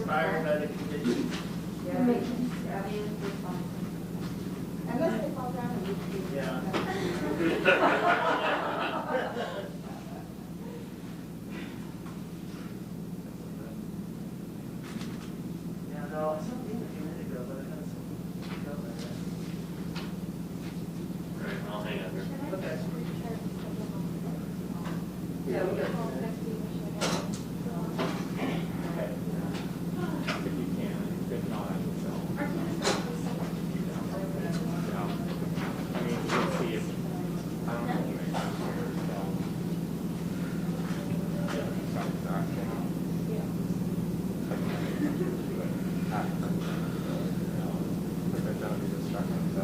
inspired by the conditions. Unless they fall down and we can. Yeah. Yeah, no, I saw Dean a few minutes ago, but I had some go there. Right, I'll hang up here. Okay. Yeah, we got. Okay. If you can, if not, I will. I mean, you can see if, I don't know if you make that here, so. Yeah, start exactly. I can do it after. But they're gonna be destructive, so.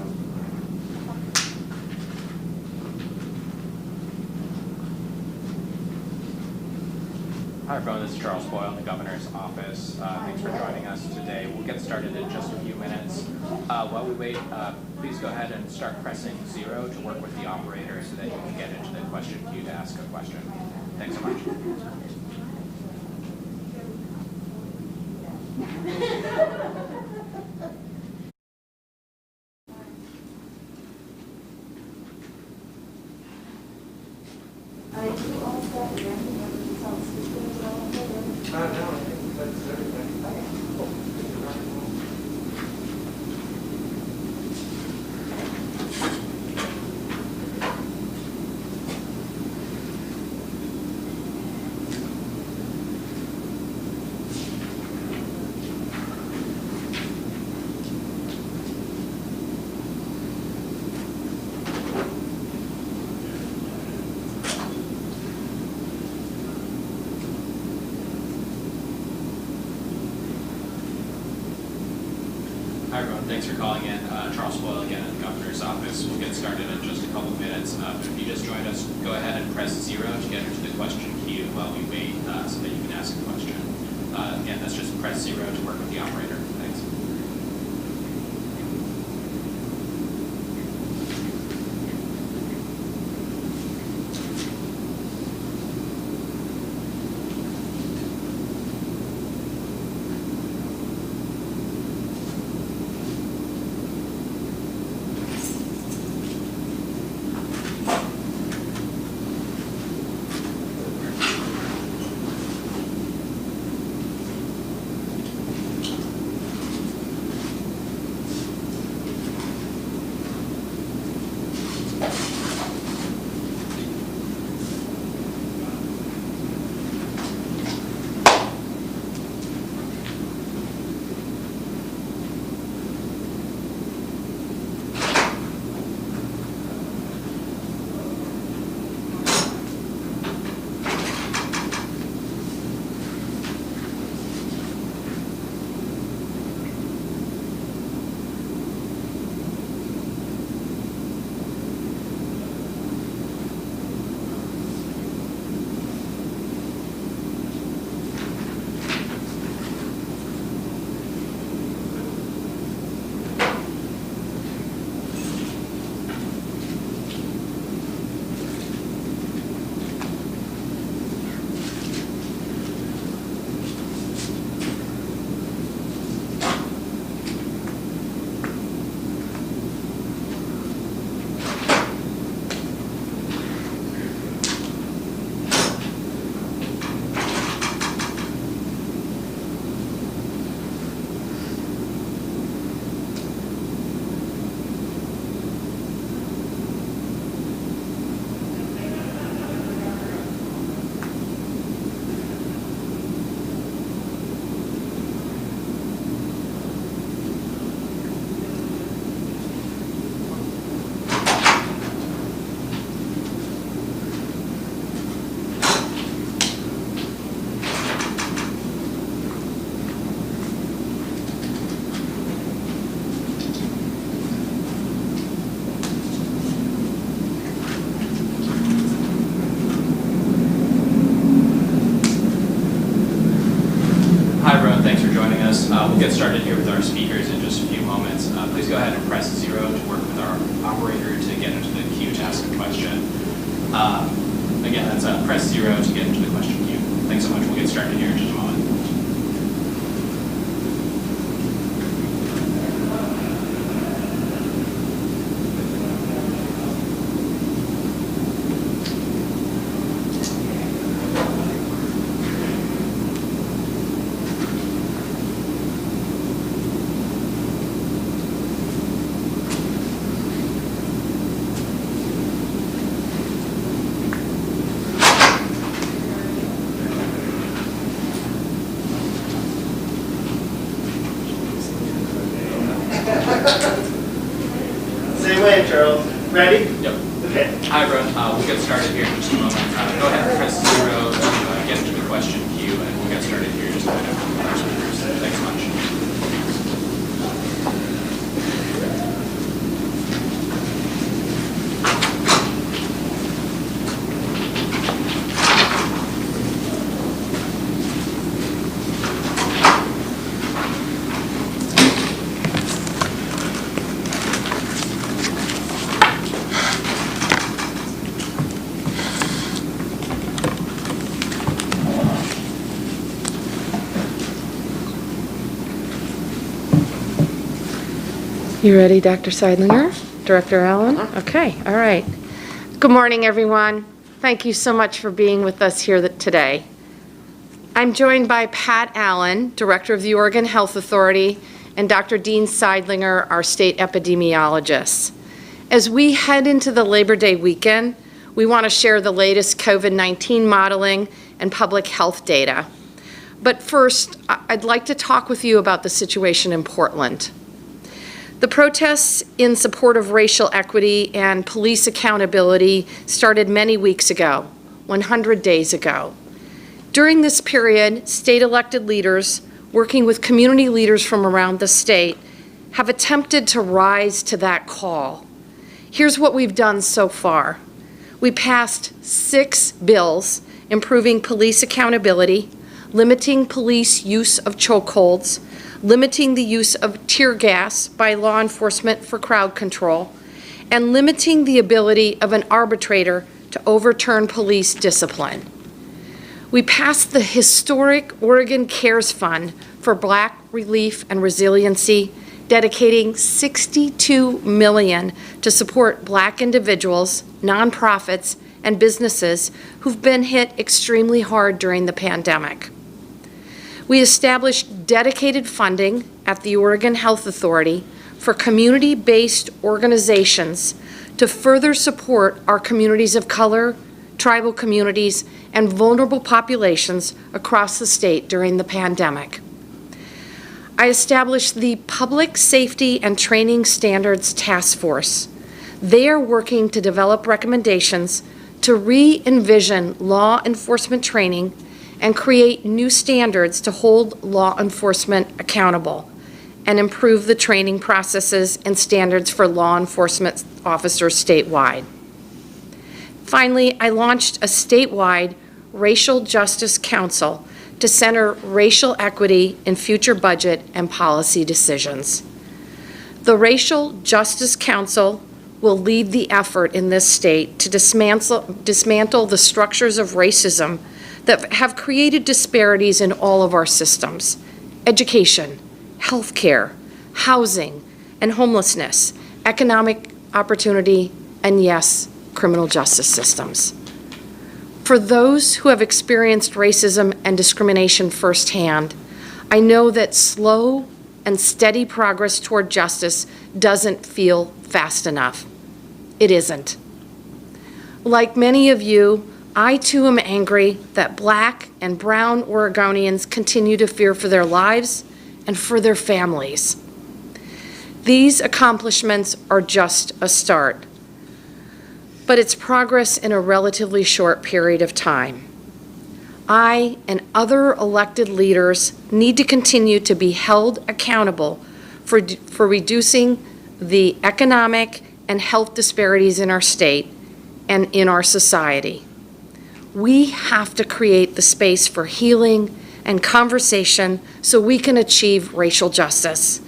Hi everyone, this is Charles Boyle in the Governor's Office. Thanks for joining us today. We'll get started in just a few minutes. While we wait, please go ahead and start pressing 0 to work with the operator so that you can get into the question queue to ask a question. Thanks so much. No, I think that's everything. Hi everyone, thanks for calling in. Charles Boyle again in the Governor's Office. We'll get started in just a couple of minutes. If you just joined us, go ahead and press 0 to get into the question queue while we wait so that you can ask a question. Again, that's just press 0 to work with the operator. Thanks. We'll get started here with our speakers in just a few moments. Please go ahead and press 0 to work with our operator to get into the queue to ask a question. Again, that's press 0 to get into the question queue. Thanks so much. We'll get started here in just a moment. Same way, Charles. Ready? Yep. Okay. Hi, everyone. We'll get started here in just a moment. Go ahead and press 0 to get into the question queue, and we'll get started here just a minute with our speakers. Thanks so much. You ready, Dr. Seidlinger? Director Allen? Okay, all right. Good morning, everyone. Thank you so much for being with us here today. I'm joined by Pat Allen, Director of the Oregon Health Authority, and Dr. Dean Seidlinger, our state epidemiologist. As we head into the Labor Day weekend, we want to share the latest COVID-19 modeling and public health data. But first, I'd like to talk with you about the situation in Portland. The protests in support of racial equity and police accountability started many weeks ago, 100 days ago. During this period, state elected leaders, working with community leaders from around the state, have attempted to rise to that call. Here's what we've done so far. We passed 6 bills improving police accountability, limiting police use of chokeholds, limiting the use of tear gas by law enforcement for crowd control, and limiting the ability of an arbitrator to overturn police discipline. We passed the historic Oregon Cares Fund for Black Relief and Resiliency, dedicating $62 million to support Black individuals, nonprofits, and businesses who've been hit extremely hard during the pandemic. We established dedicated funding at the Oregon Health Authority for community-based organizations to further support our communities of color, tribal communities, and vulnerable populations across the state during the pandemic. I established the Public Safety and Training Standards Task Force. They are working to develop recommendations to re-envision law enforcement training and create new standards to hold law enforcement accountable and improve the training processes and standards for law enforcement officers statewide. Finally, I launched a statewide Racial Justice Council to center racial equity in future budget and policy decisions. The Racial Justice Council will lead the effort in this state to dismantle the structures of racism that have created disparities in all of our systems: education, healthcare, housing, and homelessness, economic opportunity, and yes, criminal justice systems. For those who have experienced racism and discrimination firsthand, I know that slow and steady progress toward justice doesn't feel fast enough. It isn't. Like many of you, I too am angry that Black and brown Oregonians continue to fear for their lives and for their families. These accomplishments are just a start, but it's progress in a relatively short period of time. I and other elected leaders need to continue to be held accountable for reducing the economic and health disparities in our state and in our society. We have to create the space for healing and conversation so we can achieve racial justice.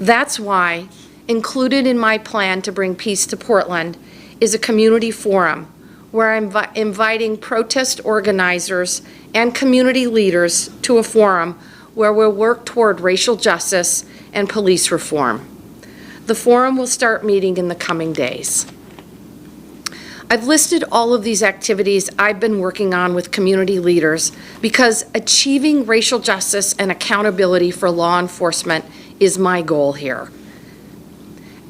That's why, included in my plan to bring peace to Portland, is a community forum where I'm inviting protest organizers and community leaders to a forum where we'll work toward racial justice and police reform. The forum will start meeting in the coming days. I've listed all of these activities I've been working on with community leaders because achieving racial justice and accountability for law enforcement is my goal here.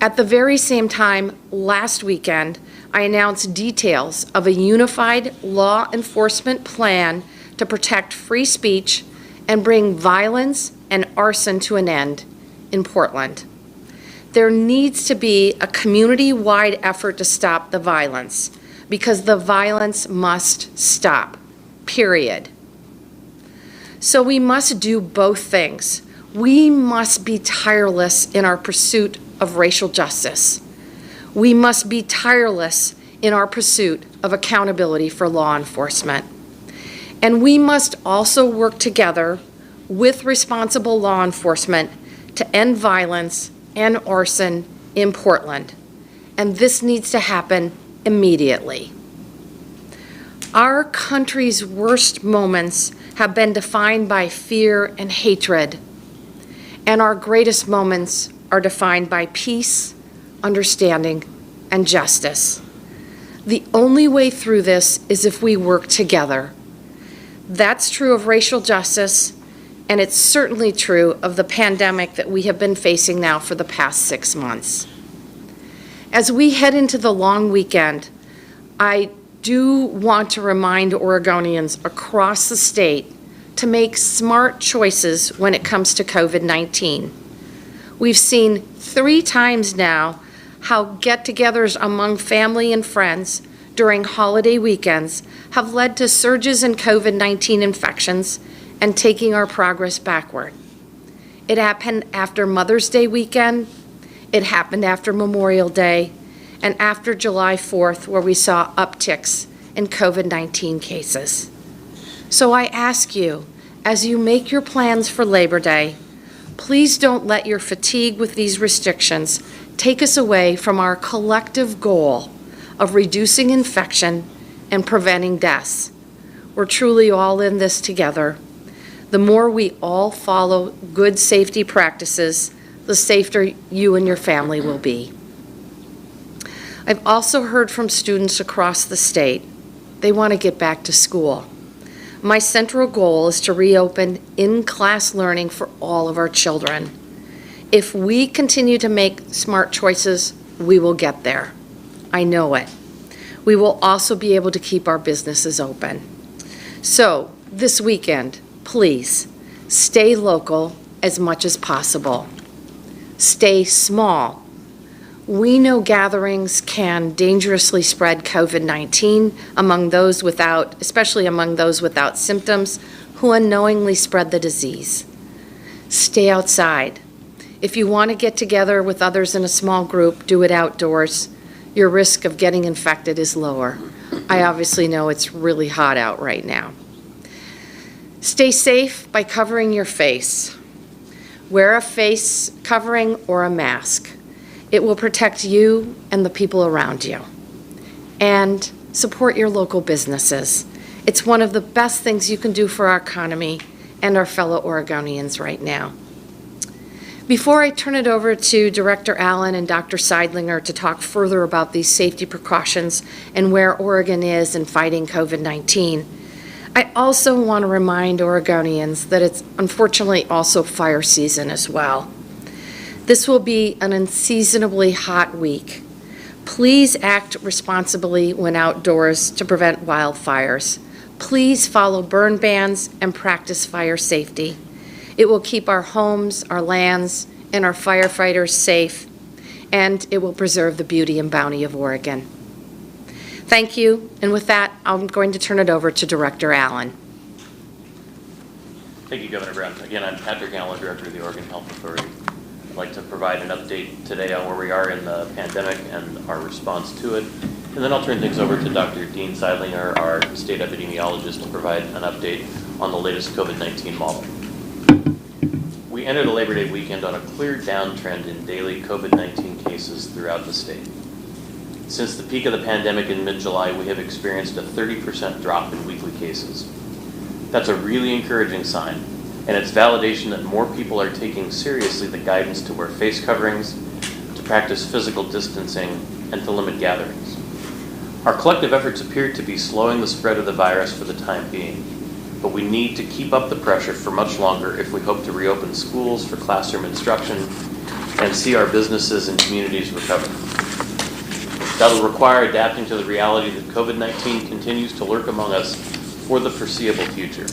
At the very same time, last weekend, I announced details of a unified law enforcement plan to protect free speech and bring violence and arson to an end in Portland. There needs to be a community-wide effort to stop the violence, because the violence must stop, period. So we must do both things. We must be tireless in our pursuit of racial justice. We must be tireless in our pursuit of accountability for law enforcement. And we must also work together with responsible law enforcement to end violence and arson in Portland. And this needs to happen immediately. Our country's worst moments have been defined by fear and hatred, and our greatest moments are defined by peace, understanding, and justice. The only way through this is if we work together. That's true of racial justice, and it's certainly true of the pandemic that we have been facing now for the past 6 months. As we head into the long weekend, I do want to remind Oregonians across the state to make smart choices when it comes to COVID-19. We've seen 3 times now how get-togethers among family and friends during holiday weekends have led to surges in COVID-19 infections and taking our progress backward. It happened after Mother's Day weekend, it happened after Memorial Day, and after July 4th, where we saw upticks in COVID-19 cases. So I ask you, as you make your plans for Labor Day, please don't let your fatigue with these restrictions take us away from our collective goal of reducing infection and preventing deaths. We're truly all in this together. The more we all follow good safety practices, the safer you and your family will be. I've also heard from students across the state. They want to get back to school. My central goal is to reopen in-class learning for all of our children. If we continue to make smart choices, we will get there. I know it. We will also be able to keep our businesses open. So, this weekend, please, stay local as much as possible. Stay small. We know gatherings can dangerously spread COVID-19 among those without, especially among those without symptoms who unknowingly spread the disease. Stay outside. If you want to get together with others in a small group, do it outdoors. Your risk of getting infected is lower. I obviously know it's really hot out right now. Stay safe by covering your face. Wear a face covering or a mask. It will protect you and the people around you. And support your local businesses. It's one of the best things you can do for our economy and our fellow Oregonians right now. Before I turn it over to Director Allen and Dr. Seidlinger to talk further about these safety precautions and where Oregon is in fighting COVID-19, I also want to remind Oregonians that it's unfortunately also fire season as well. This will be an unseasonably hot week. Please act responsibly when outdoors to prevent wildfires. Please follow burn bans and practice fire safety. It will keep our homes, our lands, and our firefighters safe, and it will preserve the beauty and bounty of Oregon. Thank you, and with that, I'm going to turn it over to Director Allen. Thank you, Governor Brown. Again, I'm Patrick Allen, Director of the Oregon Health Authority. I'd like to provide an update today on where we are in the pandemic and our response to it. And then I'll turn things over to Dr. Dean Seidlinger, our state epidemiologist, to provide an update on the latest COVID-19 model. We entered the Labor Day weekend on a clear downtrend in daily COVID-19 cases throughout the state. Since the peak of the pandemic in mid-July, we have experienced a 30% drop in weekly cases. That's a really encouraging sign, and it's validation that more people are taking seriously the guidance to wear face coverings, to practice physical distancing, and to limit gatherings. Our collective efforts appear to be slowing the spread of the virus for the time being, but we need to keep up the pressure for much longer if we hope to reopen schools for classroom instruction and see our businesses and communities recover. That will require adapting to the reality that COVID-19 continues to lurk among us for the foreseeable future.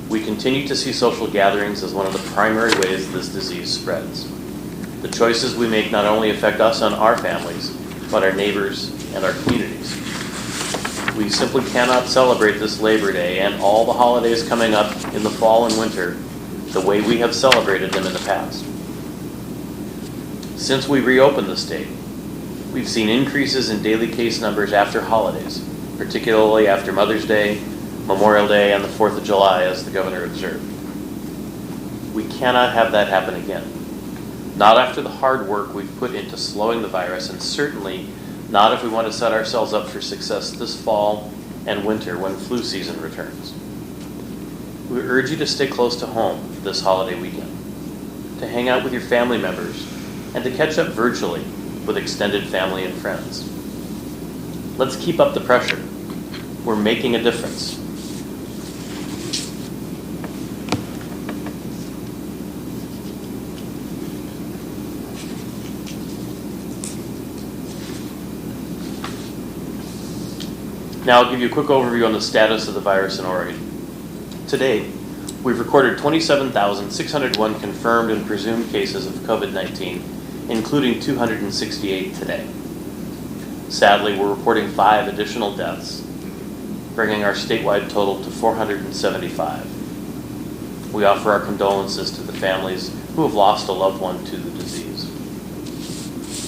We continue to see social gatherings as one of the primary ways this disease spreads. The choices we make not only affect us and our families, but our neighbors and our communities. We simply cannot celebrate this Labor Day and all the holidays coming up in the fall and winter the way we have celebrated them in the past. Since we reopened the state, we've seen increases in daily case numbers after holidays, particularly after Mother's Day, Memorial Day, and the 4th of July, as the governor observed. We cannot have that happen again. Not after the hard work we've put into slowing the virus, and certainly not if we want to set ourselves up for success this fall and winter when flu season returns. We urge you to stay close to home this holiday weekend, to hang out with your family members, and to catch up virtually with extended family and friends. Let's keep up the pressure. We're making a difference. Now I'll give you a quick overview on the status of the virus in Oregon. Today, we've recorded 27,601 confirmed and presumed cases of COVID-19, including 268 today. Sadly, we're reporting 5 additional deaths, bringing our statewide total to 475. We offer our condolences to the families who have lost a loved one to the disease.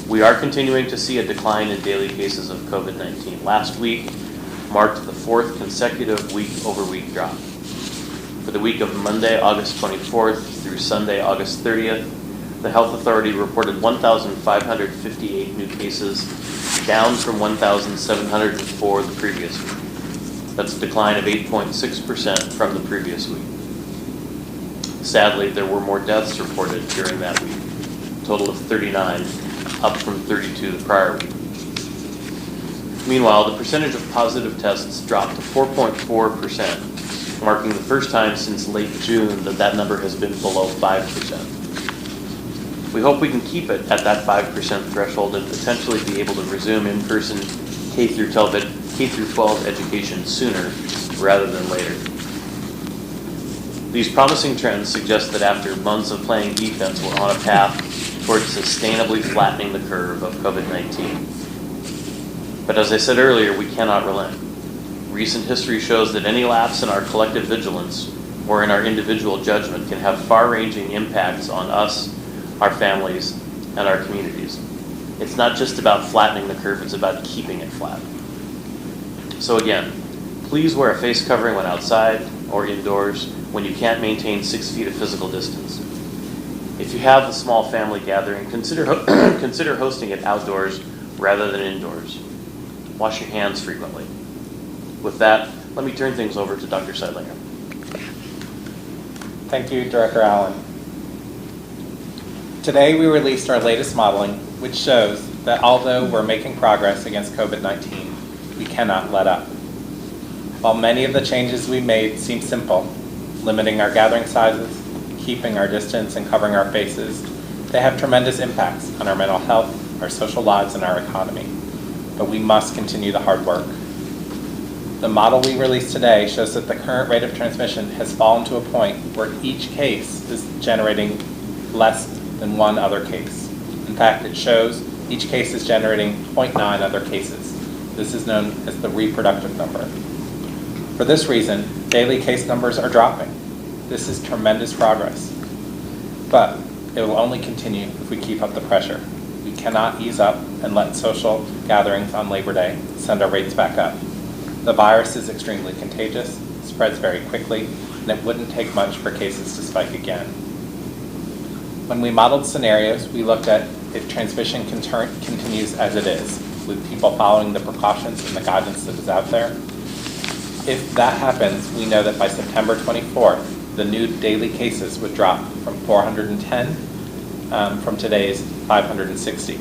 We are continuing to see a decline in daily cases of COVID-19. Last week marked the 4th consecutive week-over-week drop. For the week of Monday, August 24th through Sunday, August 30th, the health authority reported 1,558 new cases, down from 1,704 the previous week. That's a decline of 8.6% from the previous week. Sadly, there were more deaths reported during that week, a total of 39, up from 32 the prior week. Meanwhile, the percentage of positive tests dropped to 4.4%, marking the first time since late June that number has been below 5%. We hope we can keep it at that 5% threshold and potentially be able to resume in-person K through 12 education sooner rather than later. These promising trends suggest that after months of playing defense, we're on a path towards sustainably flattening the curve of COVID-19. But as I said earlier, we cannot relent. Recent history shows that any lapse in our collective vigilance or in our individual judgment can have far-ranging impacts on us, our families, and our communities. It's not just about flattening the curve, it's about keeping it flat. So again, please wear a face covering when outside or indoors when you can't maintain 6 feet of physical distance. If you have a small family gathering, consider hosting it outdoors rather than indoors. Wash your hands frequently. With that, let me turn things over to Dr. Seidlinger. Thank you, Director Allen. Today we released our latest modeling, which shows that although we're making progress against COVID-19, we cannot let up. While many of the changes we made seem simple, limiting our gathering sizes, keeping our distance, and covering our faces, they have tremendous impacts on our mental health, our social lives, and our economy. But we must continue the hard work. The model we released today shows that the current rate of transmission has fallen to a point where each case is generating less than one other case. In fact, it shows each case is generating 0.9 other cases. This is known as the reproductive number. For this reason, daily case numbers are dropping. This is tremendous progress. But it will only continue if we keep up the pressure. We cannot ease up and let social gatherings on Labor Day send our rates back up. The virus is extremely contagious, spreads very quickly, and it wouldn't take much for cases to spike again. When we modeled scenarios, we looked at if transmission continues as it is, with people following the precautions and the guidance that is out there. If that happens, we know that by September 24th, the new daily cases would drop from 410 from today's 560,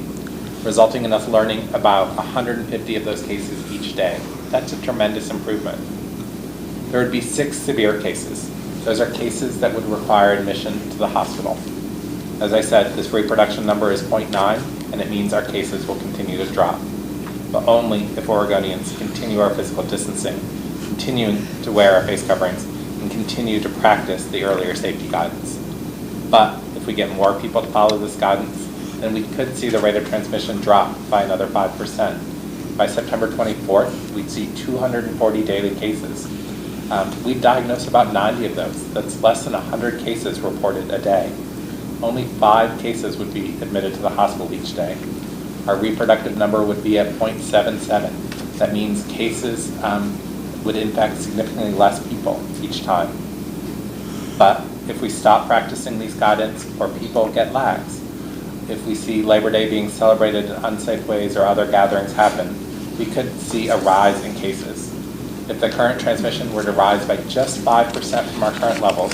resulting in us learning about 150 of those cases each day. That's a tremendous improvement. There would be 6 severe cases. Those are cases that would require admission to the hospital. As I said, this reproduction number is 0.9, and it means our cases will continue to drop, but only if Oregonians continue our physical distancing, continuing to wear our face coverings, and continue to practice the earlier safety guidance. But if we get more people to follow this guidance, and we could see the rate of transmission drop by another 5%. By September 24th, we'd see 240 daily cases. We'd diagnose about 90 of those. That's less than 100 cases reported a day. Only 5 cases would be admitted to the hospital each day. Our reproductive number would be at 0.77. That means cases would infect significantly less people each time. But if we stop practicing these guidance or people get lax, if we see Labor Day being celebrated in unsafe ways or other gatherings happen, we could see a rise in cases. If the current transmission were to rise by just 5% from our current levels,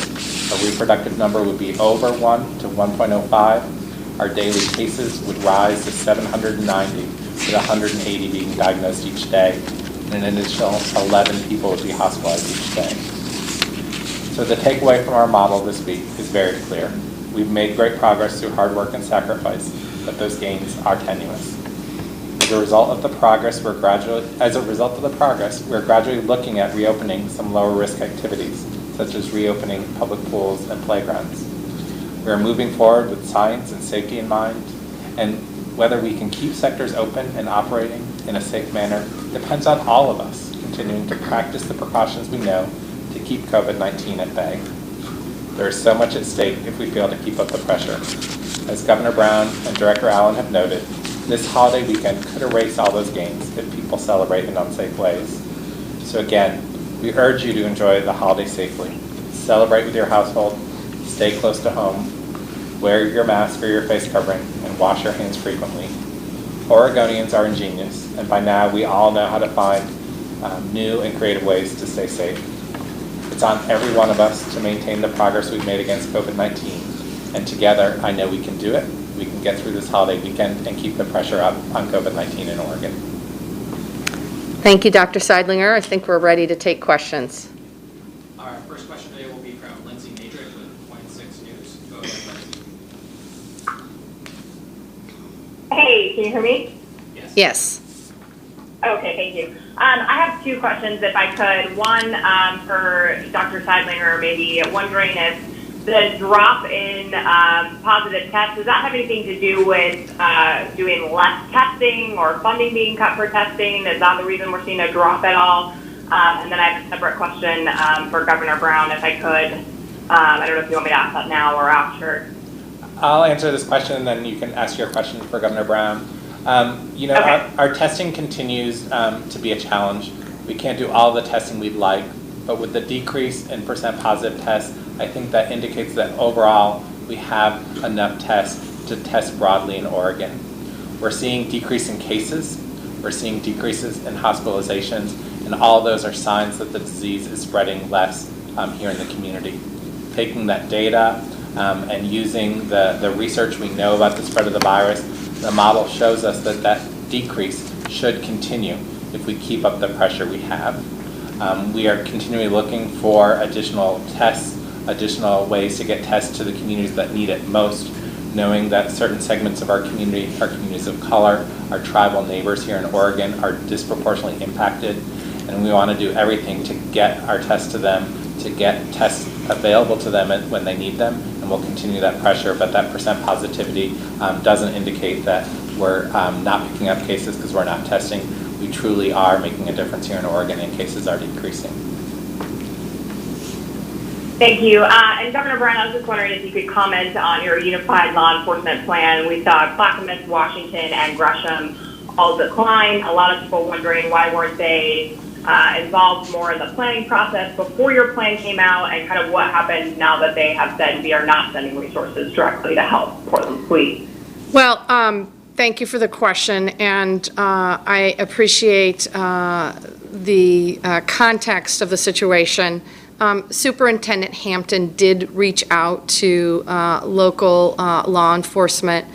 our reproductive number would be over 1 to 1.05. Our daily cases would rise to 790, with 180 being diagnosed each day, and an additional 11 people would be hospitalized each day. So the takeaway from our model this week is very clear. We've made great progress through hard work and sacrifice, but those gains are tenuous. As a result of the progress, we're gradually looking at reopening some lower risk activities, such as reopening public pools and playgrounds. We are moving forward with science and safety in mind, and whether we can keep sectors open and operating in a safe manner depends on all of us continuing to practice the precautions we know to keep COVID-19 at bay. There is so much at stake if we fail to keep up the pressure. As Governor Brown and Director Allen have noted, this holiday weekend could erase all those gains if people celebrate in unsafe ways. So again, we urge you to enjoy the holiday safely. Celebrate with your household, stay close to home, wear your mask or your face covering, and wash your hands frequently. Oregonians are ingenious, and by now we all know how to find new and creative ways to stay safe. It's on every one of us to maintain the progress we've made against COVID-19, and together I know we can do it. We can get through this holiday weekend and keep the pressure up on COVID-19 in Oregon. Thank you, Dr. Seidlinger. I think we're ready to take questions. Our first question today will be from Lindsay Madrick with Point 6 News. Go ahead, Lindsay. Hey, can you hear me? Yes. Okay, thank you. I have 2 questions, if I could. One for Dr. Seidlinger, maybe wondering if the drop in positive tests, does that have anything to do with doing less testing or funding being cut for testing? Is that the reason we're seeing a drop at all? And then I have a separate question for Governor Brown, if I could. I don't know if you want me to ask that now or after. I'll answer this question, and then you can ask your question for Governor Brown. Okay. Our testing continues to be a challenge. We can't do all the testing we'd like, but with the decrease in % positive tests, I think that indicates that overall we have enough tests to test broadly in Oregon. We're seeing decrease in cases, we're seeing decreases in hospitalizations, and all those are signs that the disease is spreading less here in the community. Taking that data and using the research we know about the spread of the virus, the model shows us that that decrease should continue if we keep up the pressure we have. We are continually looking for additional tests, additional ways to get tests to the communities that need it most, knowing that certain segments of our community, our communities of color, our tribal neighbors here in Oregon are disproportionately impacted, and we want to do everything to get our tests to them, to get tests available to them when they need them, and we'll continue that pressure, but that % positivity doesn't indicate that we're not picking up cases because we're not testing. We truly are making a difference here in Oregon, and cases are decreasing. Thank you. And Governor Brown, I was just wondering if you could comment on your unified law enforcement plan. We saw Clackamas, Washington, and Gresham all decline. A lot of people wondering why weren't they involved more in the planning process before your plan came out, and kind of what happened now that they have said we are not sending resources directly to help Portland Police. Well, thank you for the question, and I appreciate the context of the situation. Superintendent Hampton did reach out to local law enforcement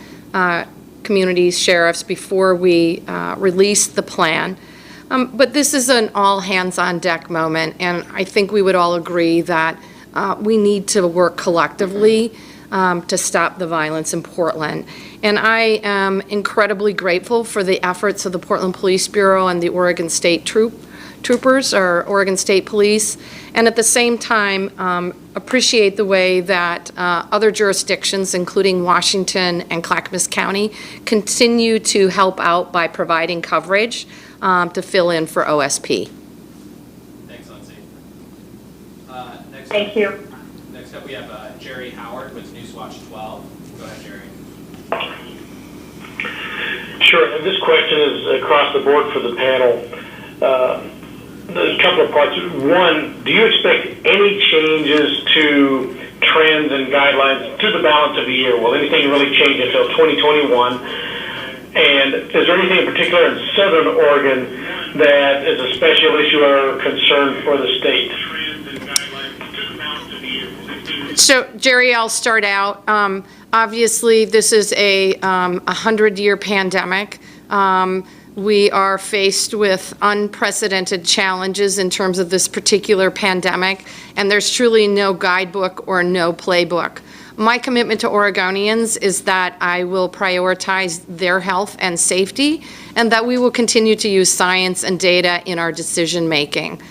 communities, sheriffs, before we released the plan. But this is an all-hands-on-deck moment, and I think we would all agree that we need to work collectively to stop the violence in Portland. And I am incredibly grateful for the efforts of the Portland Police Bureau and the Oregon State troopers or Oregon State Police, and at the same time appreciate the way that other jurisdictions, including Washington and Clackamas County, continue to help out by providing coverage to fill in for OSP. Thanks, Lindsay. Thank you. Next up, we have Jerry Howard with Newswatch 12. Go ahead, Jerry. Sure. And this question is across the board for the panel. There's a couple of parts. One, do you expect any changes to trends and guidelines through the balance of the year? Will anything really change until 2021? And is there anything in particular in Southern Oregon that is a special issue or concern for the state? So, Jerry, I'll start out. Obviously, this is a 100-year pandemic. We are faced with unprecedented challenges in terms of this particular pandemic, and there's truly no guidebook or no playbook. My commitment to Oregonians is that I will prioritize their health and safety, and that we will continue to use science and data in our decision making.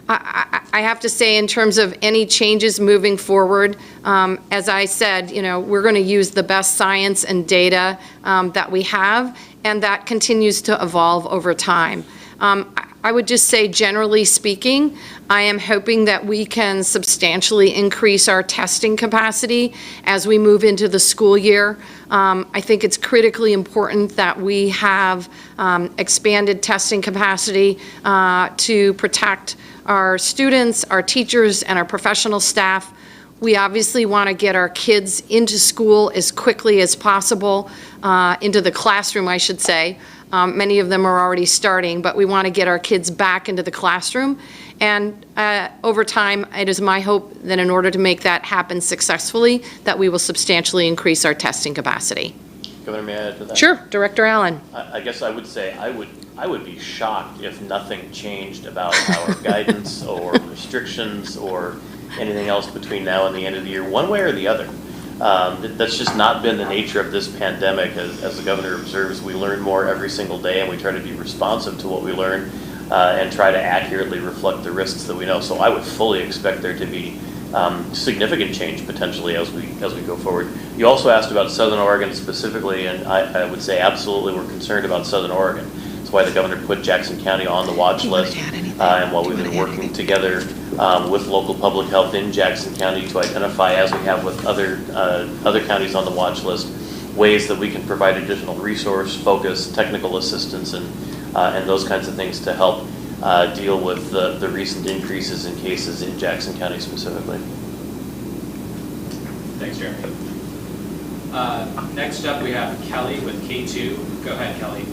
I have to say, in terms of any changes moving forward, as I said, we're going to use the best science and data that we have, and that continues to evolve over time. I would just say, generally speaking, I am hoping that we can substantially increase our testing capacity as we move into the school year. I think it's critically important that we have expanded testing capacity to protect our students, our teachers, and our professional staff. We obviously want to get our kids into school as quickly as possible, into the classroom, I should say. Many of them are already starting, but we want to get our kids back into the classroom. And over time, it is my hope that in order to make that happen successfully, that we will substantially increase our testing capacity. Governor, may I add to that? Sure, Director Allen. I guess I would say I would be shocked if nothing changed about our guidance or restrictions or anything else between now and the end of the year, one way or the other. That's just not been the nature of this pandemic. As the governor observes, we learn more every single day, and we try to be responsive to what we learn and try to accurately reflect the risks that we know. So I would fully expect there to be significant change potentially as we go forward. You also asked about Southern Oregon specifically, and I would say absolutely we're concerned about Southern Oregon. That's why the governor put Jackson County on the watch list, and while we've been working together with local public health in Jackson County to identify, as we have with other counties on the watch list, ways that we can provide additional resource, focus, technical assistance, and those kinds of things to help deal with the recent increases in cases in Jackson County specifically. Thanks, Jeremy. Next up, we have Kelly with K2. Go ahead, Kelly.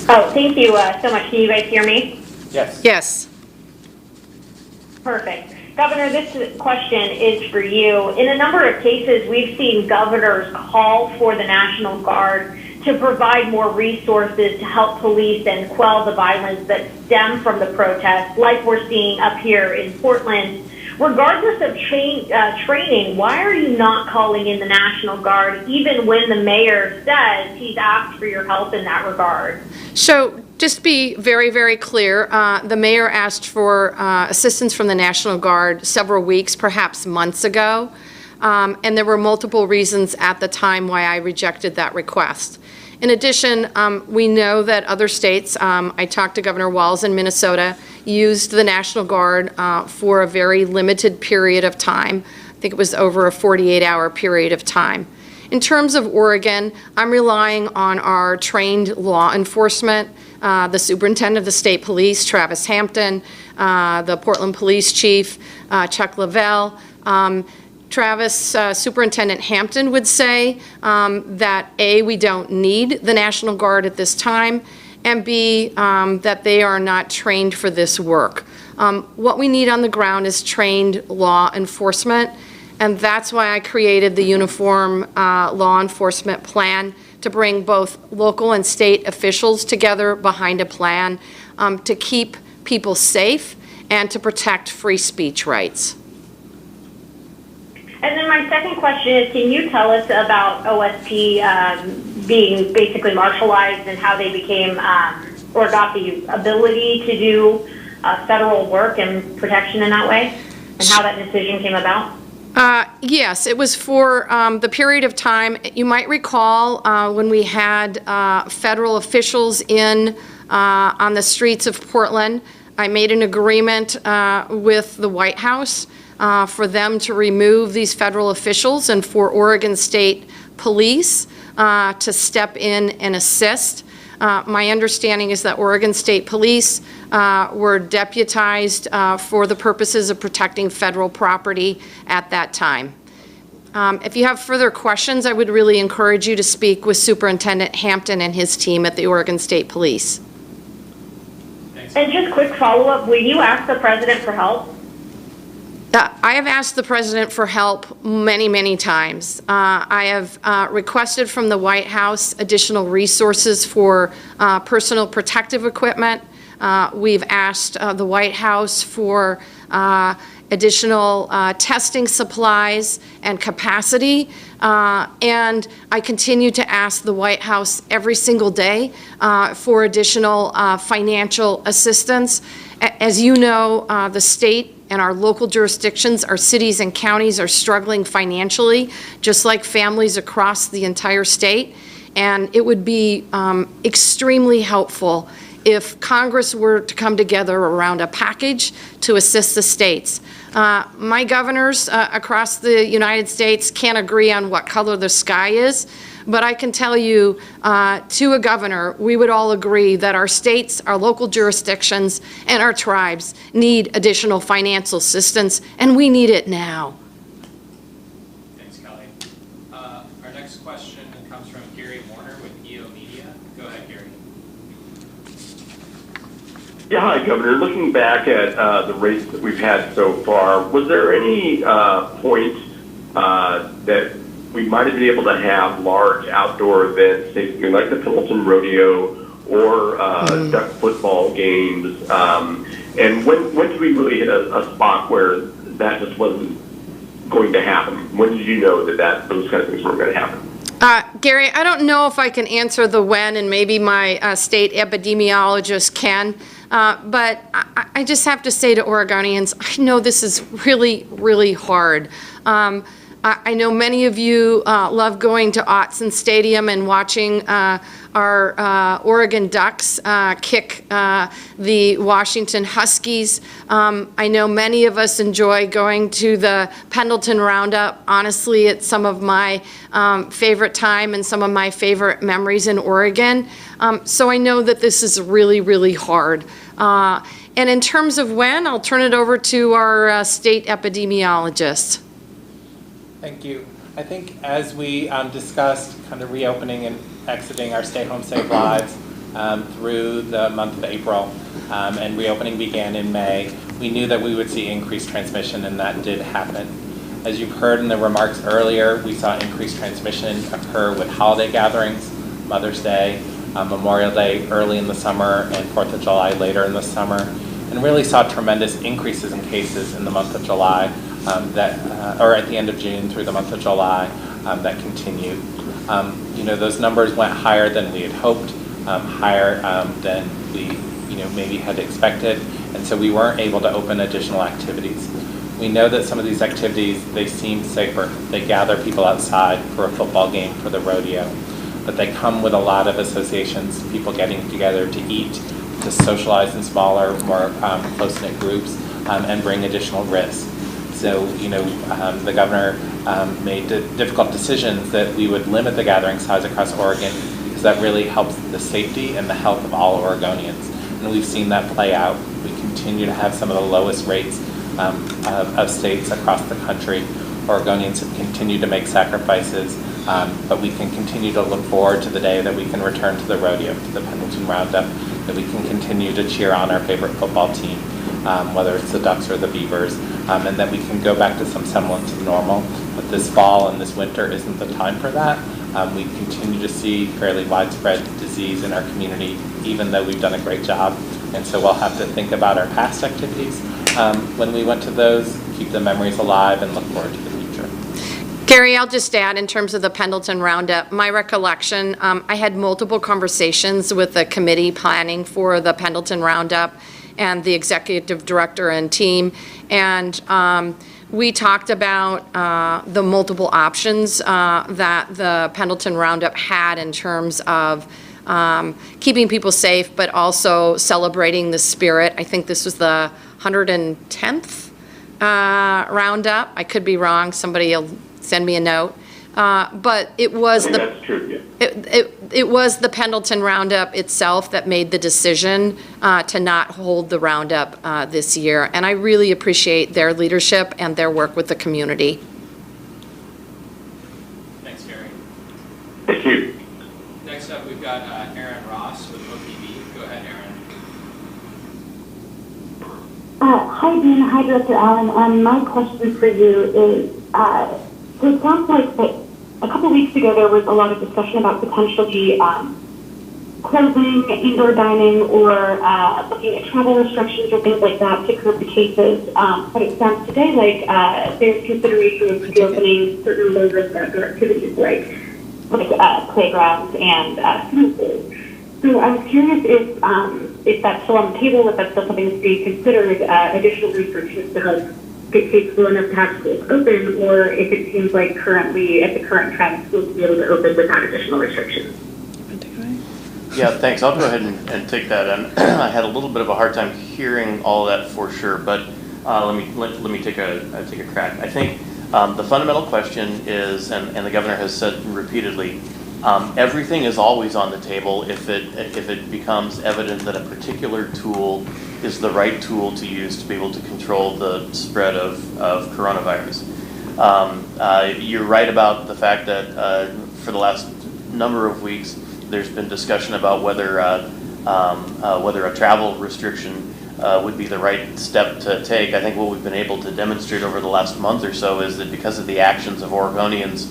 Oh, thank you so much. Can you guys hear me? Yes. Yes. Perfect. Governor, this question is for you. In a number of cases, we've seen governors call for the National Guard to provide more resources to help police and quell the violence that stem from the protests, like we're seeing up here in Portland. Regardless of training, why are you not calling in the National Guard, even when the mayor says he's asked for your help in that regard? So just to be very, very clear, the mayor asked for assistance from the National Guard several weeks, perhaps months ago, and there were multiple reasons at the time why I rejected that request. In addition, we know that other states, I talked to Governor Walz in Minnesota, used the National Guard for a very limited period of time. I think it was over a 48-hour period of time. In terms of Oregon, I'm relying on our trained law enforcement, the superintendent of the state police, Travis Hampton, the Portland police chief, Chuck Lavelle. Travis, Superintendent Hampton would say that A, we don't need the National Guard at this time, and B, that they are not trained for this work. What we need on the ground is trained law enforcement, and that's why I created the Uniform Law Enforcement Plan to bring both local and state officials together behind a plan to keep people safe and to protect free speech rights. And then my second question is, can you tell us about OSP being basically martialized and how they became or got the ability to do federal work and protection in that way, and how that decision came about? Yes, it was for the period of time. You might recall when we had federal officials in on the streets of Portland. I made an agreement with the White House for them to remove these federal officials and for Oregon State Police to step in and assist. My understanding is that Oregon State Police were deputized for the purposes of protecting federal property at that time. If you have further questions, I would really encourage you to speak with Superintendent Hampton and his team at the Oregon State Police. And just quick follow-up, will you ask the president for help? I have asked the president for help many, many times. I have requested from the White House additional resources for personal protective equipment. We've asked the White House for additional testing supplies and capacity. And I continue to ask the White House every single day for additional financial assistance. As you know, the state and our local jurisdictions, our cities and counties are struggling financially, just like families across the entire state. And it would be extremely helpful if Congress were to come together around a package to assist the states. My governors across the United States can't agree on what color the sky is, but I can tell you, to a governor, we would all agree that our states, our local jurisdictions, and our tribes need additional financial assistance, and we need it now. Thanks, Kelly. Our next question comes from Gary Warner with EO Media. Go ahead, Gary. Yeah, hi, Governor. Looking back at the race that we've had so far, was there any point that we might have been able to have large outdoor events, say something like the Pendleton Rodeo or duck football games? And when did we really hit a spot where that just wasn't going to happen? When did you know that those kind of things weren't going to happen? Gary, I don't know if I can answer the when, and maybe my state epidemiologist can. But I just have to say to Oregonians, I know this is really, really hard. I know many of you love going to Autzen Stadium and watching our Oregon Ducks kick the Washington Huskies. I know many of us enjoy going to the Pendleton Roundup. Honestly, it's some of my favorite time and some of my favorite memories in Oregon. So I know that this is really, really hard. And in terms of when, I'll turn it over to our state epidemiologist. Thank you. I think as we discussed kind of reopening and exiting our Stay Home Save Lives through the month of April, and reopening began in May, we knew that we would see increased transmission, and that did happen. As you've heard in the remarks earlier, we saw increased transmission occur with holiday gatherings, Mother's Day, Memorial Day early in the summer, and 4th of July later in the summer, and really saw tremendous increases in cases in the month of July, or at the end of June through the month of July, that continued. Those numbers went higher than we had hoped, higher than we maybe had expected, and so we weren't able to open additional activities. We know that some of these activities, they seem safer. They gather people outside for a football game, for the rodeo, but they come with a lot of associations, people getting together to eat, to socialize in smaller, more close-knit groups, and bring additional risks. So, the governor made difficult decisions that we would limit the gathering size across Oregon, because that really helps the safety and the health of all Oregonians. And we've seen that play out. We continue to have some of the lowest rates of states across the country. Oregonians have continued to make sacrifices, but we can continue to look forward to the day that we can return to the rodeo, to the Pendleton Roundup, that we can continue to cheer on our favorite football team, whether it's the Ducks or the Beavers, and that we can go back to some semblance of normal. But this fall and this winter isn't the time for that. We continue to see fairly widespread disease in our community, even though we've done a great job. And so we'll have to think about our past activities when we went to those, keep the memories alive, and look forward to the future. Carrie, I'll just add in terms of the Pendleton Roundup, my recollection, I had multiple conversations with the committee planning for the Pendleton Roundup and the executive director and team, and we talked about the multiple options that the Pendleton Roundup had in terms of keeping people safe, but also celebrating the spirit. I think this was the 110th Roundup. I could be wrong. Somebody will send me a note. But it was That's true, yeah. it was the Pendleton Roundup itself that made the decision to not hold the Roundup this year. And I really appreciate their leadership and their work with the community. Thanks, Carrie. Thank you. Next up, we've got Aaron Ross with OPB. Go ahead, Aaron. Hi, Dean. Hi, Director Allen. My question for you is, so it sounds like that a couple weeks ago there was a lot of discussion about potentially closing indoor dining or looking at travel restrictions or things like that to curb the cases. But it sounds today like there's consideration of reopening certain low-risk outdoor activities like playgrounds and swimming pools. So I was curious if that's still on the table, if that's still something to be considered, additional restrictions to help get feasible enough to have schools open, or if it seems like currently, at the current trend, schools will be able to open without additional restrictions. Yeah, thanks. I'll go ahead and take that. And I had a little bit of a hard time hearing all that for sure, but let me take a crack. I think the fundamental question is, and the governor has said repeatedly, everything is always on the table if it becomes evident that a particular tool is the right tool to use to be able to control the spread of coronavirus. You're right about the fact that for the last number of weeks there's been discussion about whether a travel restriction would be the right step to take. I think what we've been able to demonstrate over the last month or so is that because of the actions of Oregonians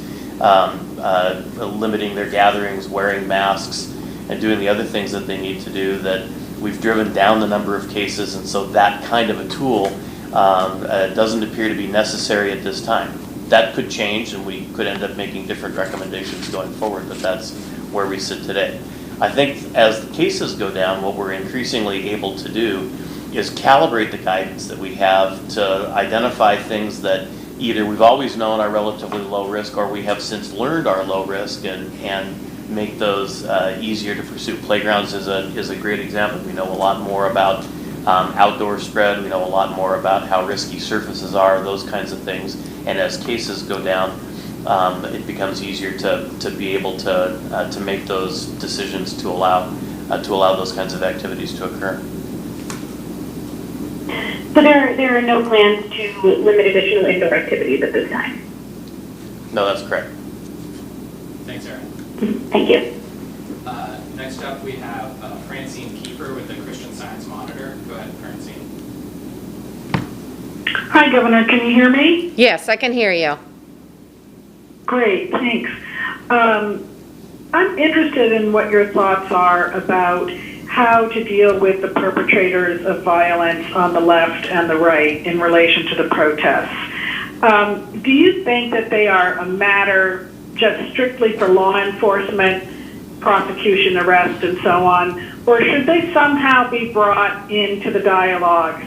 limiting their gatherings, wearing masks, and doing the other things that they need to do, that we've driven down the number of cases, and so that kind of a tool doesn't appear to be necessary at this time. That could change, and we could end up making different recommendations going forward, but that's where we sit today. I think as the cases go down, what we're increasingly able to do is calibrate the guidance that we have to identify things that either we've always known are relatively low risk, or we have since learned are low risk, and make those easier to pursue. Playgrounds is a great example. We know a lot more about outdoor spread. We know a lot more about how risky surfaces are, those kinds of things. And as cases go down, it becomes easier to be able to make those decisions to allow those kinds of activities to occur. So there are no plans to limit additional indoor activities at this time? No, that's correct. Thanks, Aaron. Thank you. Next up, we have Francine Kiefer with the Christian Science Monitor. Go ahead, Francine. Hi, Governor. Can you hear me? Yes, I can hear you. Great, thanks. I'm interested in what your thoughts are about how to deal with the perpetrators of violence on the left and the right in relation to the protests. Do you think that they are a matter just strictly for law enforcement, prosecution, arrest, and so on, or should they somehow be brought into the dialogue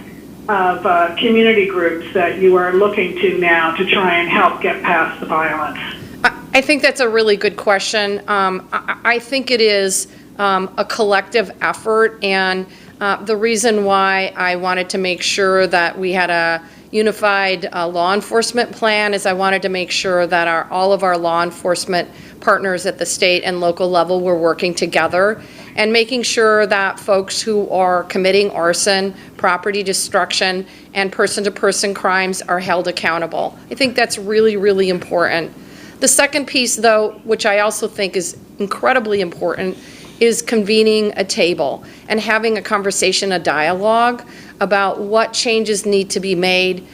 of community groups that you are looking to now to try and help get past the violence? I think that's a really good question. I think it is a collective effort, and the reason why I wanted to make sure that we had a unified law enforcement plan is I wanted to make sure that all of our law enforcement partners at the state and local level were working together and making sure that folks who are committing arson, property destruction, and person-to-person crimes are held accountable. I think that's really, really important. The second piece, though, which I also think is incredibly important, is convening a table and having a conversation, a dialogue about what changes need to be made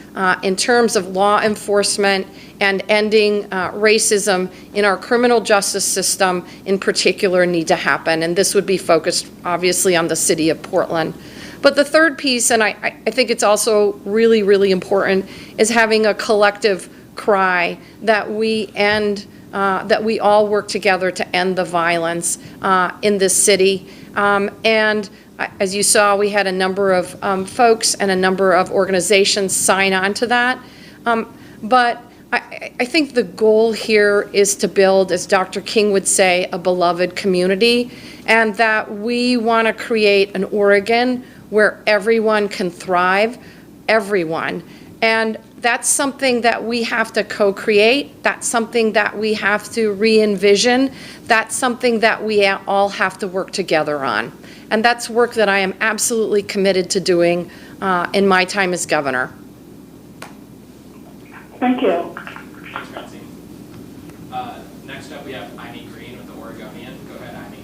in terms of law enforcement and ending racism in our criminal justice system in particular need to happen. And this would be focused obviously on the city of Portland. But the third piece, and I think it's also really, really important, is having a collective cry that we end, that we all work together to end the violence in this city. And as you saw, we had a number of folks and a number of organizations sign on to that. But I think the goal here is to build, as Dr. King would say, a beloved community, and that we want to create an Oregon where everyone can thrive, everyone. And that's something that we have to co-create. That's something that we have to re-envision. That's something that we all have to work together on. And that's work that I am absolutely committed to doing in my time as governor. Thank you. Thanks, Betsy. Next up, we have Amy Green with the Oregonian. Go ahead, Amy.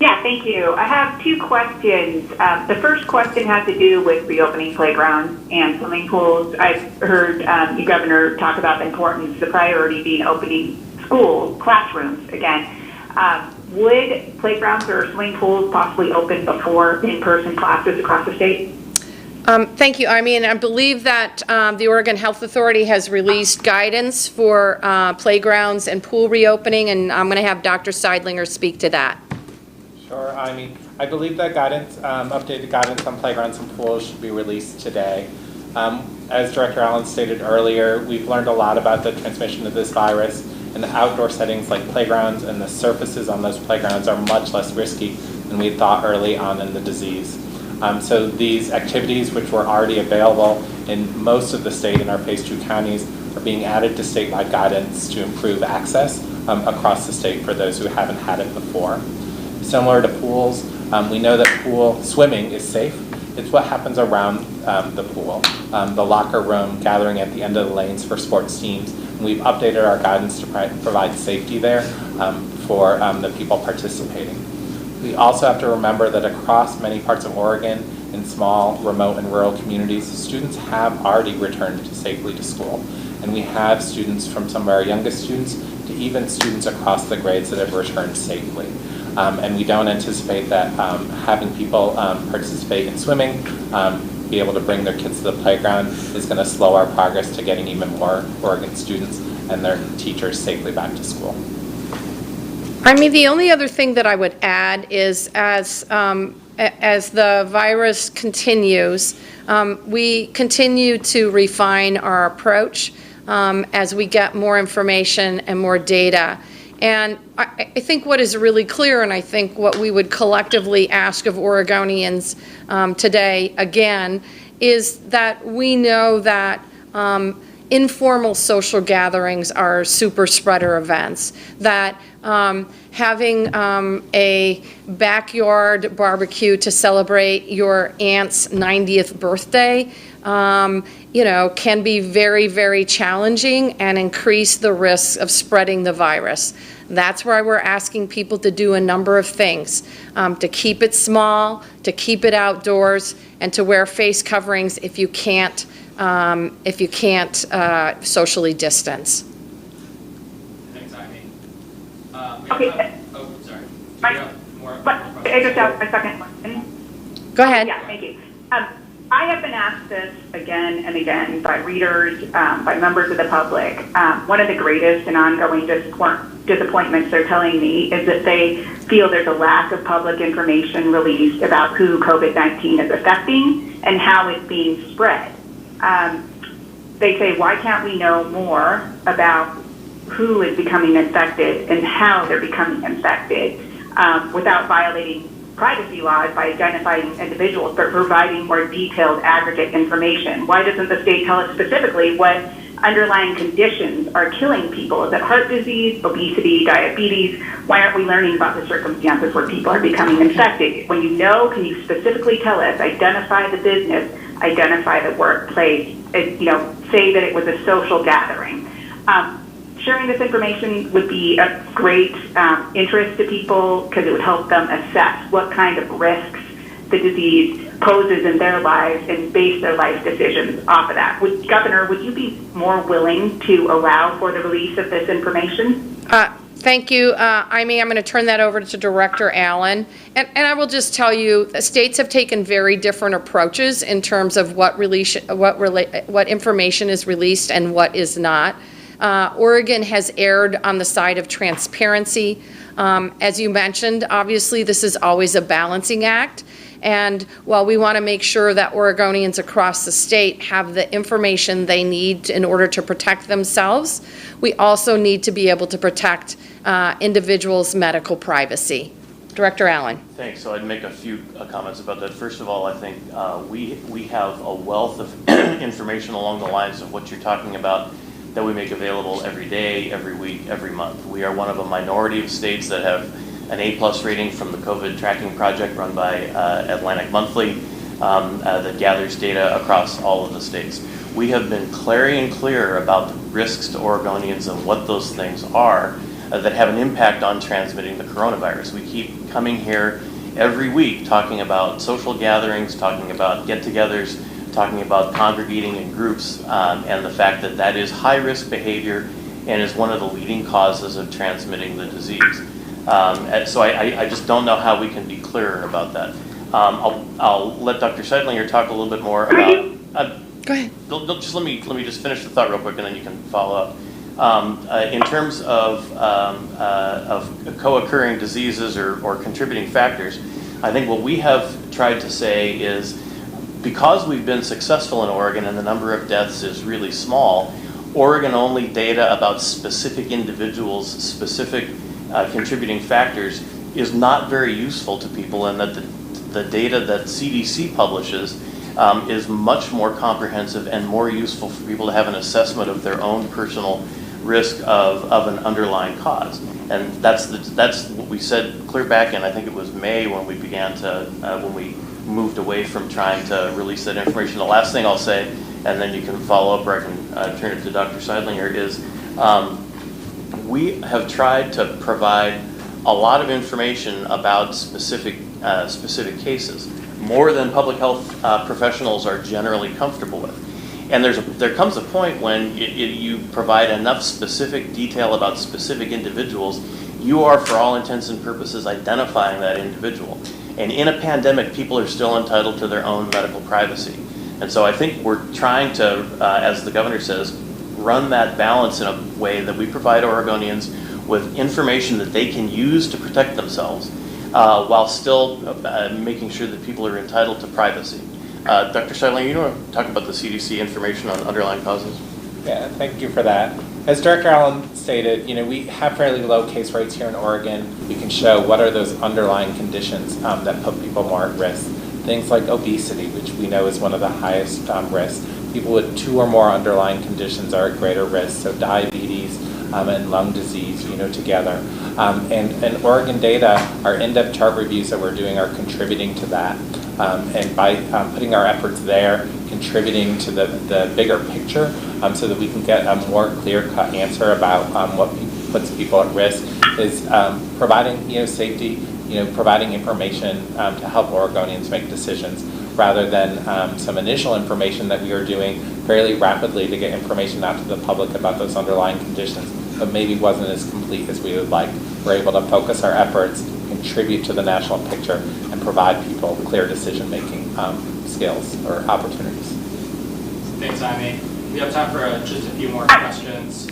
Yeah, thank you. I have two questions. The first question has to do with reopening playgrounds and swimming pools. I've heard you, Governor, talk about the importance, the priority being opening schools, classrooms again. Would playgrounds or swimming pools possibly open before in-person classes across the state? Thank you. I mean, I believe that the Oregon Health Authority has released guidance for playgrounds and pool reopening, and I'm going to have Dr. Seidlinger speak to that. Sure. I mean, I believe that guidance, updated guidance on playgrounds and pools should be released today. As Director Allen stated earlier, we've learned a lot about the transmission of this virus, and the outdoor settings like playgrounds and the surfaces on those playgrounds are much less risky than we thought early on in the disease. So these activities, which were already available in most of the state in our phase 2 counties, are being added to statewide guidance to improve access across the state for those who haven't had it before. Similar to pools, we know that pool swimming is safe. It's what happens around the pool, the locker room, gathering at the end of the lanes for sports teams. And we've updated our guidance to provide safety there for the people participating. We also have to remember that across many parts of Oregon, in small, remote, and rural communities, students have already returned safely to school. And we have students, from some of our youngest students to even students across the grades, that have returned safely. And we don't anticipate that having people participate in swimming, be able to bring their kids to the playground, is going to slow our progress to getting even more Oregon students and their teachers safely back to school. I mean, the only other thing that I would add is as the virus continues, we continue to refine our approach as we get more information and more data. And I think what is really clear, and I think what we would collectively ask of Oregonians today, again, is that we know that informal social gatherings are super spreader events, that having a backyard barbecue to celebrate your aunt's 90th birthday, can be very, very challenging and increase the risk of spreading the virus. That's why we're asking people to do a number of things, to keep it small, to keep it outdoors, and to wear face coverings if you can't socially distance. Thanks, Ivy. Okay. Oh, sorry. I just have a second question. Go ahead. Yeah, thank you. I have been asked this again and again by readers, by members of the public. One of the greatest and ongoing disappointments they're telling me is that they feel there's a lack of public information released about who COVID-19 is affecting and how it's being spread. They say, why can't we know more about who is becoming infected and how they're becoming infected without violating privacy laws by identifying individuals, but providing more detailed aggregate information? Why doesn't the state tell us specifically what underlying conditions are killing people? Is it heart disease, obesity, diabetes? Why aren't we learning about the circumstances where people are becoming infected? When you know, can you specifically tell us, identify the business, identify the workplace, say that it was a social gathering? Sharing this information would be of great interest to people because it would help them assess what kind of risks the disease poses in their lives and base their life decisions off of that. Governor, would you be more willing to allow for the release of this information? Thank you, I'm going to turn that over to Director Allen. And I will just tell you, the states have taken very different approaches in terms of what information is released and what is not. Oregon has erred on the side of transparency. As you mentioned, obviously this is always a balancing act. And while we want to make sure that Oregonians across the state have the information they need in order to protect themselves, we also need to be able to protect individuals' medical privacy. Director Allen. Thanks. So I'd make a few comments about that. First of all, I think we have a wealth of information along the lines of what you're talking about that we make available every day, every week, every month. We are one of a minority of states that have an A+ rating from the COVID tracking project run by Atlantic Monthly that gathers data across all of the states. We have been clear about the risks to Oregonians and what those things are that have an impact on transmitting the coronavirus. We keep coming here every week talking about social gatherings, talking about get-togethers, talking about congregating in groups, and the fact that that is high-risk behavior and is one of the leading causes of transmitting the disease. So I just don't know how we can be clearer about that. I'll let Dr. Seidlinger talk a little bit more about. Go ahead. Just let me just finish the thought real quick, and then you can follow up. In terms of co-occurring diseases or contributing factors, I think what we have tried to say is, because we've been successful in Oregon and the number of deaths is really small, Oregon-only data about specific individuals, specific contributing factors is not very useful to people, and that the data that CDC publishes is much more comprehensive and more useful for people to have an assessment of their own personal risk of an underlying cause. And that's what we said clear back in, I think it was May, when we began to, when we moved away from trying to release that information. The last thing I'll say, and then you can follow up, or I can turn it to Dr. Seidlinger, is we have tried to provide a lot of information about specific cases, more than public health professionals are generally comfortable with. And there comes a point when you provide enough specific detail about specific individuals, you are, for all intents and purposes, identifying that individual. And in a pandemic, people are still entitled to their own medical privacy. And so I think we're trying to, as the governor says, run that balance in a way that we provide Oregonians with information that they can use to protect themselves, while still making sure that people are entitled to privacy. Dr. Seidlinger, you want to talk about the CDC information on underlying causes? Yeah, thank you for that. As Director Allen stated, we have fairly low case rates here in Oregon. We can show what are those underlying conditions that put people more at risk. Things like obesity, which we know is one of the highest risks. People with 2 or more underlying conditions are at greater risk, so diabetes and lung disease, together. And Oregon data, our in-depth chart reviews that we're doing are contributing to that. And by putting our efforts there, contributing to the bigger picture, so that we can get a more clear-cut answer about what puts people at risk, is providing safety, providing information to help Oregonians make decisions, rather than some initial information that we are doing fairly rapidly to get information out to the public about those underlying conditions, but maybe wasn't as complete as we would like. We're able to focus our efforts, contribute to the national picture, and provide people clear decision-making skills or opportunities. Thanks, Amy. We have time for just a few more questions.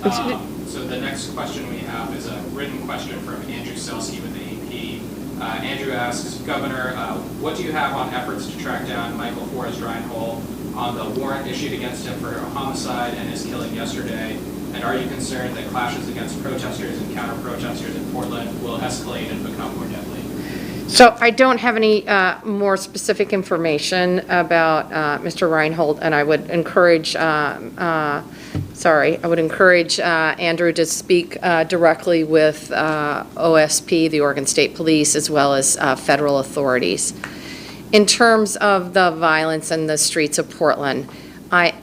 So the next question we have is a written question from Andrew Selsky with AAP. Andrew asks, Governor, what do you have on efforts to track down Michael Forrest Reinhold on the warrant issued against him for homicide and his killing yesterday? And are you concerned that clashes against protesters and counter-protesters in Portland will escalate and become more deadly? So I don't have any more specific information about Mr. Reinhold, and I would encourage, Andrew to speak directly with OSP, the Oregon State Police, as well as federal authorities. In terms of the violence in the streets of Portland, I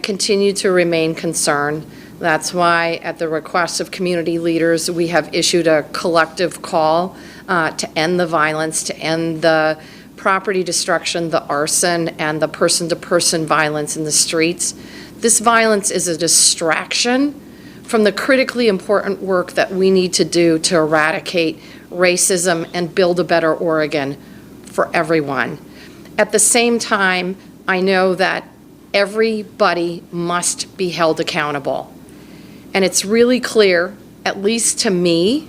continue to remain concerned. That's why, at the request of community leaders, we have issued a collective call to end the violence, to end the property destruction, the arson, and the person-to-person violence in the streets. This violence is a distraction from the critically important work that we need to do to eradicate racism and build a better Oregon for everyone. At the same time, I know that everybody must be held accountable. And it's really clear, at least to me,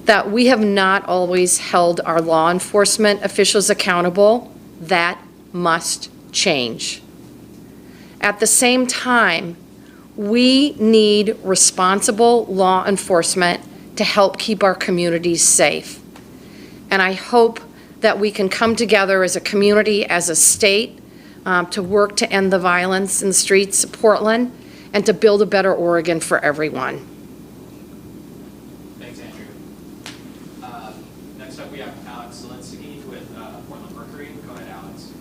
that we have not always held our law enforcement officials accountable. That must change. At the same time, we need responsible law enforcement to help keep our communities safe. And I hope that we can come together as a community, as a state, to work to end the violence in the streets of Portland and to build a better Oregon for everyone. Thanks, Andrew. Next up, we have Alex Zelinsky with Portland Mercury. Go ahead, Alex.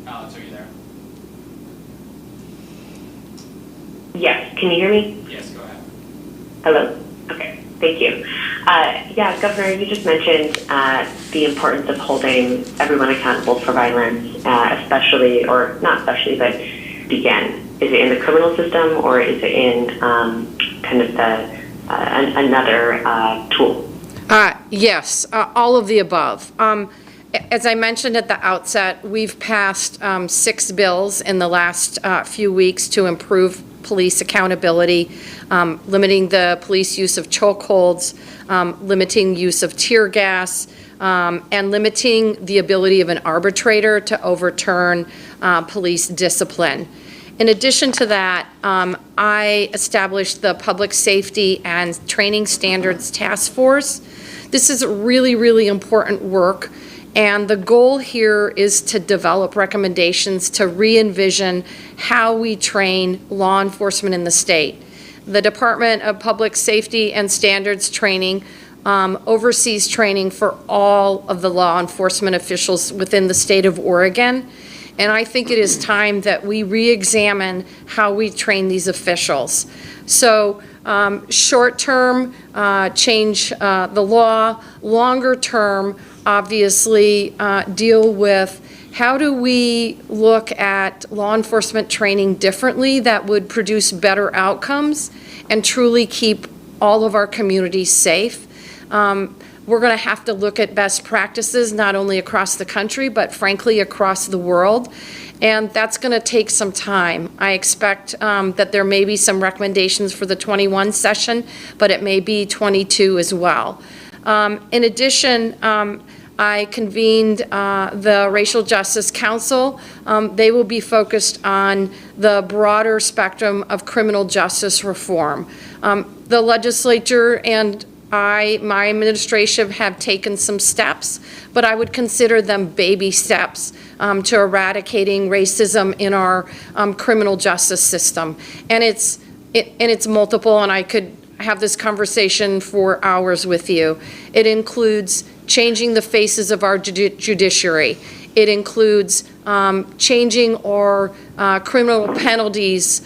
Alex, are you there? Yes, can you hear me? Yes, go ahead. Hello? Okay, thank you. Yeah, Governor, you just mentioned the importance of holding everyone accountable for violence, especially, or not especially, but again, is it in the criminal system or is it in kind of the another tool? Yes, all of the above. As I mentioned at the outset, we've passed 6 bills in the last few weeks to improve police accountability, limiting the police use of chokeholds, limiting use of tear gas, and limiting the ability of an arbitrator to overturn police discipline. In addition to that, I established the Public Safety and Training Standards Task Force. This is really, really important work. And the goal here is to develop recommendations to re-envision how we train law enforcement in the state. The Department of Public Safety and Standards Training oversees training for all of the law enforcement officials within the state of Oregon. And I think it is time that we re-examine how we train these officials. So short-term, change the law. Longer-term, obviously deal with how do we look at law enforcement training differently that would produce better outcomes and truly keep all of our communities safe. We're going to have to look at best practices not only across the country but frankly across the world, and that's going to take some time. I expect that there may be some recommendations for the 21 session, but it may be 22 as well. In addition, I convened the Racial Justice Council. They will be focused on the broader spectrum of criminal justice reform. The legislature and my administration have taken some steps, but I would consider them baby steps to eradicating racism in our criminal justice system. And it's multiple, and I could have this conversation for hours with you. It includes changing the faces of our judiciary. It includes changing our criminal penalties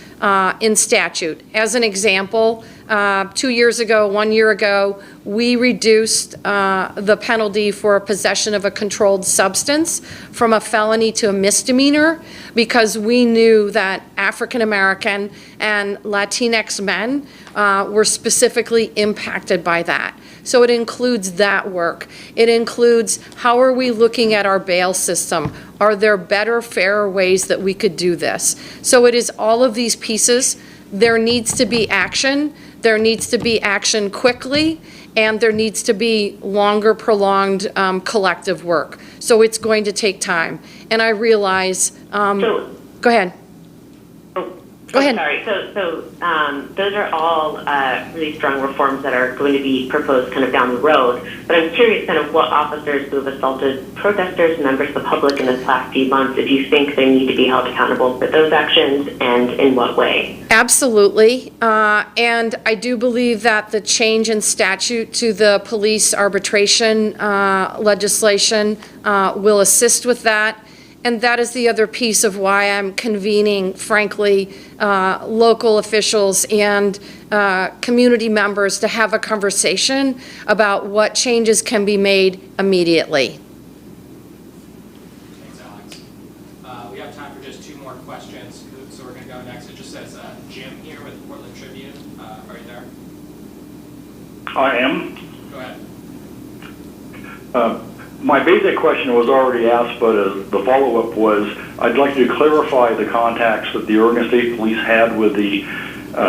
in statute. As an example, 1 year ago, we reduced the penalty for possession of a controlled substance from a felony to a misdemeanor because we knew that African American and Latinx men were specifically impacted by that. So it includes that work. It includes how are we looking at our bail system? Are there better, fairer ways that we could do this? So it is all of these pieces. There needs to be action. There needs to be action quickly, and there needs to be longer, prolonged collective work. So it's going to take time. And I realize, go ahead. Go ahead. Sorry. So those are all really strong reforms that are going to be proposed kind of down the road. But I'm curious kind of what officers who have assaulted protesters, members of the public in this last few months, if you think they need to be held accountable for those actions and in what way? Absolutely. And I do believe that the change in statute to the police arbitration legislation will assist with that. And that is the other piece of why I'm convening, frankly, local officials and community members to have a conversation about what changes can be made immediately. Thanks, Alex. We have time for just 2 more questions, so we're going to go next. It just says Jim here with Portland Tribune. Are you there? I am. Go ahead. My basic question was already asked, but the follow-up was, I'd like to clarify the contacts that the Oregon State Police had with the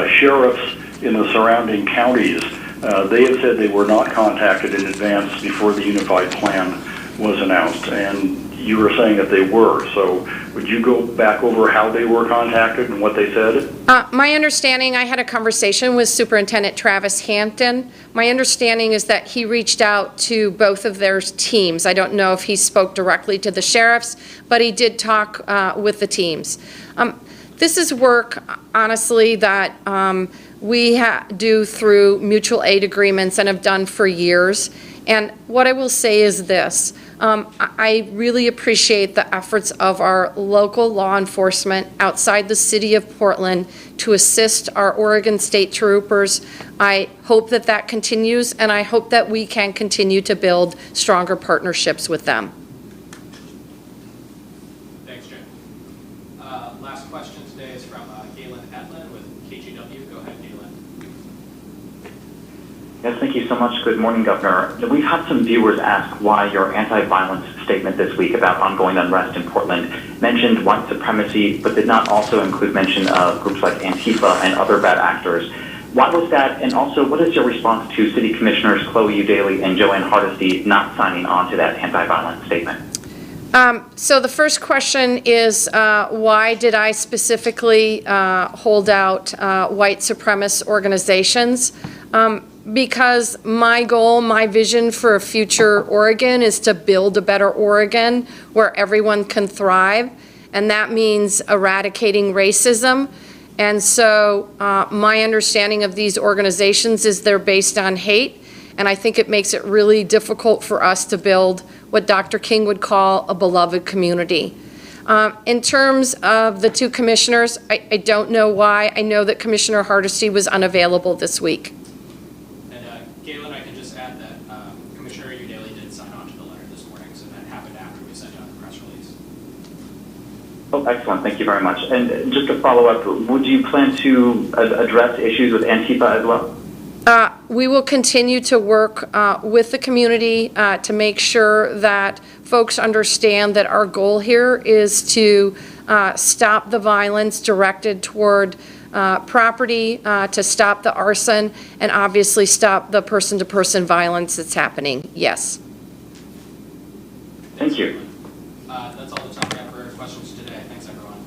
sheriffs in the surrounding counties. They have said they were not contacted in advance before the unified plan was announced, and you were saying that they were. So would you go back over how they were contacted and what they said? My understanding, I had a conversation with Superintendent Travis Hampton. My understanding is that he reached out to both of their teams. I don't know if he spoke directly to the sheriffs, but he did talk with the teams. This is work, honestly, that we do through mutual aid agreements and have done for years. And what I will say is this. I really appreciate the efforts of our local law enforcement outside the city of Portland to assist our Oregon State Troopers. I hope that that continues, and I hope that we can continue to build stronger partnerships with them. Thanks, Jim. Last question today is from Galen Etlin with KGW. Go ahead, Galen. Yes, thank you so much. Good morning, Governor. We've had some viewers ask why your anti-violence statement this week about ongoing unrest in Portland mentioned white supremacy, but did not also include mention of groups like Antifa and other bad actors. Why was that? And also, what is your response to City Commissioners Chloe Eudaly and Joanne Hardesty not signing on to that anti-violence statement? So the first question is, why did I specifically hold out white supremacist organizations? Because my goal, my vision for a future Oregon is to build a better Oregon where everyone can thrive, and that means eradicating racism. And so my understanding of these organizations is they're based on hate, and I think it makes it really difficult for us to build what Dr. King would call a beloved community. In terms of the 2 commissioners, I don't know why. I know that Commissioner Hardesty was unavailable this week. Galen, I can just add that Commissioner Eudaly did sign on to the letter this morning, so that happened after we sent out the press release. Oh, excellent. Thank you very much. And just to follow up, would you plan to address issues with Antifa as well? We will continue to work with the community to make sure that folks understand that our goal here is to stop the violence directed toward property, to stop the arson, and obviously stop the person-to-person violence that's happening. Yes. Thank you. That's all the time we have for questions today. Thanks, everyone.